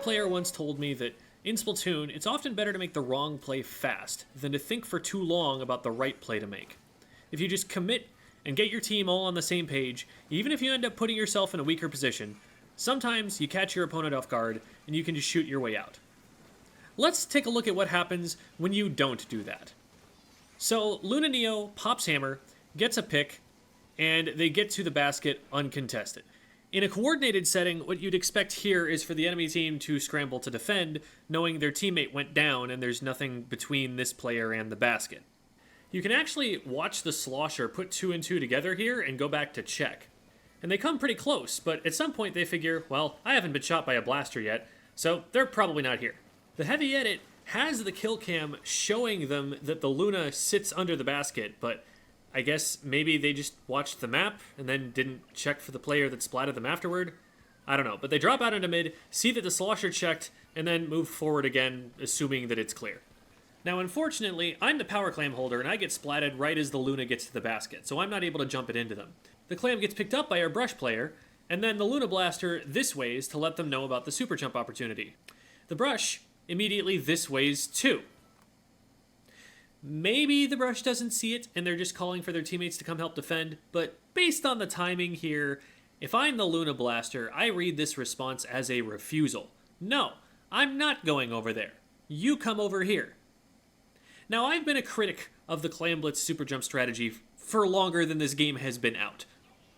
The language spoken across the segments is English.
player once told me that in Splatoon, it's often better to make the wrong play fast than to think for too long about the right play to make. If you just commit and get your team all on the same page, even if you end up putting yourself in a weaker position, sometimes you catch your opponent off guard and you can just shoot your way out. Let's take a look at what happens when you don't do that. So Luna Neo pops hammer, gets a pick, and they get to the basket uncontested. In a coordinated setting, what you'd expect here is for the enemy team to scramble to defend, knowing their teammate went down and there's nothing between this player and the basket. You can actually watch the slosher put 2 and 2 together here and go back to check. And they come pretty close, but at some point they figure, well, I haven't been shot by a blaster yet, so they're probably not here. The heavy edit has the kill cam showing them that the Luna sits under the basket, but I guess maybe they just watched the map and then didn't check for the player that splatted them afterward. I don't know, but they drop out into mid, see that the slosher checked, and then move forward again, assuming that it's clear. Now, unfortunately, I'm the power clam holder, and I get splatted right as the Luna gets to the basket, so I'm not able to jump it into them. The clam gets picked up by our brush player, and then the Luna blaster this ways to let them know about the super jump opportunity. The brush immediately this ways too. Maybe the brush doesn't see it and they're just calling for their teammates to come help defend, but based on the timing here, if I'm the Luna blaster, I read this response as a refusal. No, I'm not going over there. You come over here. Now, I've been a critic of the Clam Blitz super jump strategy for longer than this game has been out.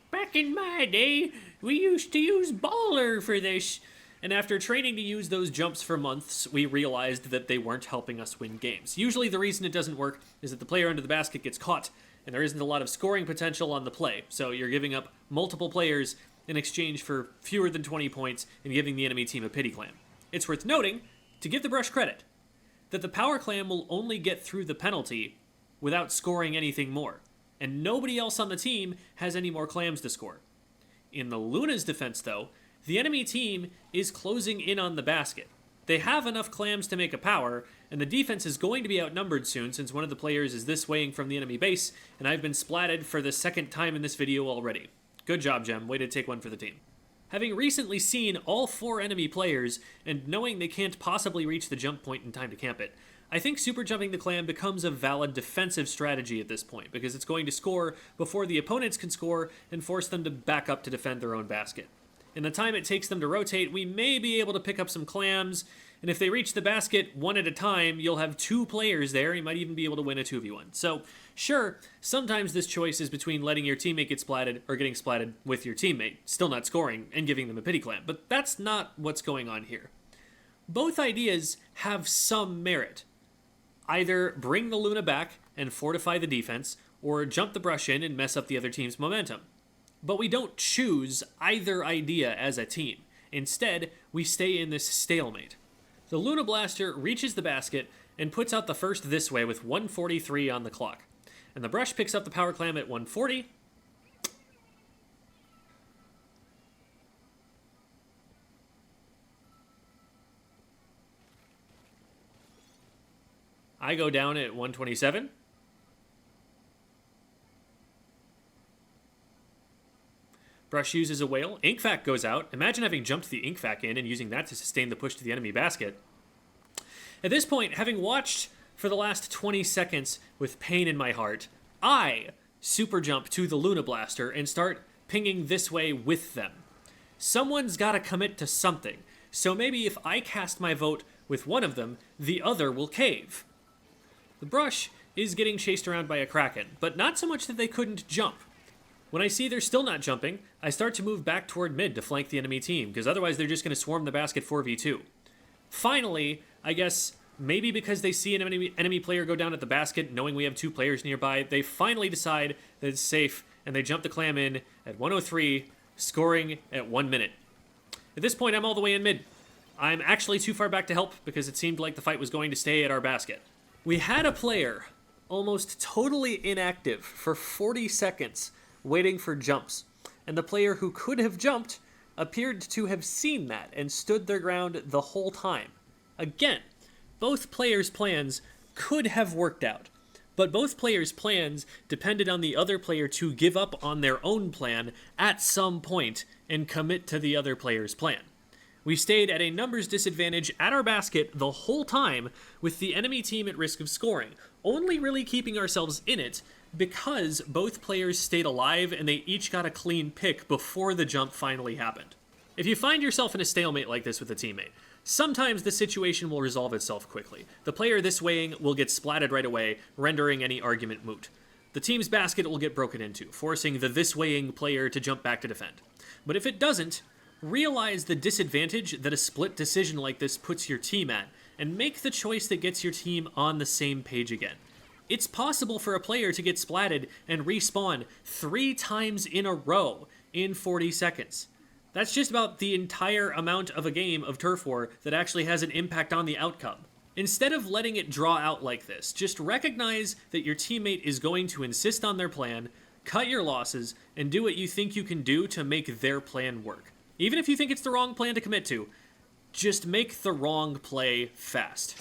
Back in my day, we used to use baller for this. And after training to use those jumps for months, we realized that they weren't helping us win games. Usually the reason it doesn't work is that the player under the basket gets caught, and there isn't a lot of scoring potential on the play, so you're giving up multiple players in exchange for fewer than 20 points and giving the enemy team a pity clam. It's worth noting, to give the brush credit, that the power clam will only get through the penalty without scoring anything more, and nobody else on the team has any more clams to score. In the Luna's defense, though, the enemy team is closing in on the basket. They have enough clams to make a power, and the defense is going to be outnumbered soon since one of the players is this waying from the enemy base, and I've been splatted for the second time in this video already. Good job, Gem. Way to take one for the team. Having recently seen all 4 enemy players, and knowing they can't possibly reach the jump point in time to camp it, I think super jumping the clam becomes a valid defensive strategy at this point, because it's going to score before the opponents can score and force them to back up to defend their own basket. In the time it takes them to rotate, we may be able to pick up some clams, and if they reach the basket one at a time, you'll have 2 players there. You might even be able to win a 2v1. So, sure, sometimes this choice is between letting your teammate get splatted or getting splatted with your teammate, still not scoring, and giving them a pity clam, but that's not what's going on here. Both ideas have some merit. Either bring the Luna back and fortify the defense, or jump the brush in and mess up the other team's momentum. But we don't choose either idea as a team. Instead, we stay in this stalemate. The Luna Blaster reaches the basket and puts out the first this way with 1:43 on the clock. And the brush picks up the power clam at 1:40. I go down at 1:27. Brush uses a whale. Ink Vac goes out. Imagine having jumped the Ink Vac in and using that to sustain the push to the enemy basket. At this point, having watched for the last 20 seconds with pain in my heart, I super jump to the Luna Blaster and start pinging this way with them. Someone's got to commit to something, so maybe if I cast my vote with one of them, the other will cave. The brush is getting chased around by a Kraken, but not so much that they couldn't jump. When I see they're still not jumping, I start to move back toward mid to flank the enemy team, because otherwise they're just going to swarm the basket 4v2. Finally, I guess maybe because they see an enemy player go down at the basket, knowing we have 2 players nearby, they finally decide that it's safe, and they jump the clam in at 1:03, scoring at 1 minute. At this point, I'm all the way in mid. I'm actually too far back to help, because it seemed like the fight was going to stay at our basket. We had a player almost totally inactive for 40 seconds, waiting for jumps, and the player who could have jumped appeared to have seen that and stood their ground the whole time. Again, both players' plans could have worked out, but both players' plans depended on the other player to give up on their own plan at some point and commit to the other player's plan. We stayed at a numbers disadvantage at our basket the whole time, with the enemy team at risk of scoring, only really keeping ourselves in it because both players stayed alive and they each got a clean pick before the jump finally happened. If you find yourself in a stalemate like this with a teammate, sometimes the situation will resolve itself quickly. The player this weighing will get splatted right away, rendering any argument moot. The team's basket will get broken into, forcing the this weighing player to jump back to defend. But if it doesn't, realize the disadvantage that a split decision like this puts your team at, and make the choice that gets your team on the same page again. It's possible for a player to get splatted and respawn 3 times in a row in 40 seconds. That's just about the entire amount of a game of turf war that actually has an impact on the outcome. Instead of letting it draw out like this, just recognize that your teammate is going to insist on their plan, cut your losses, and do what you think you can do to make their plan work. Even if you think it's the wrong plan to commit to, just make the wrong play fast.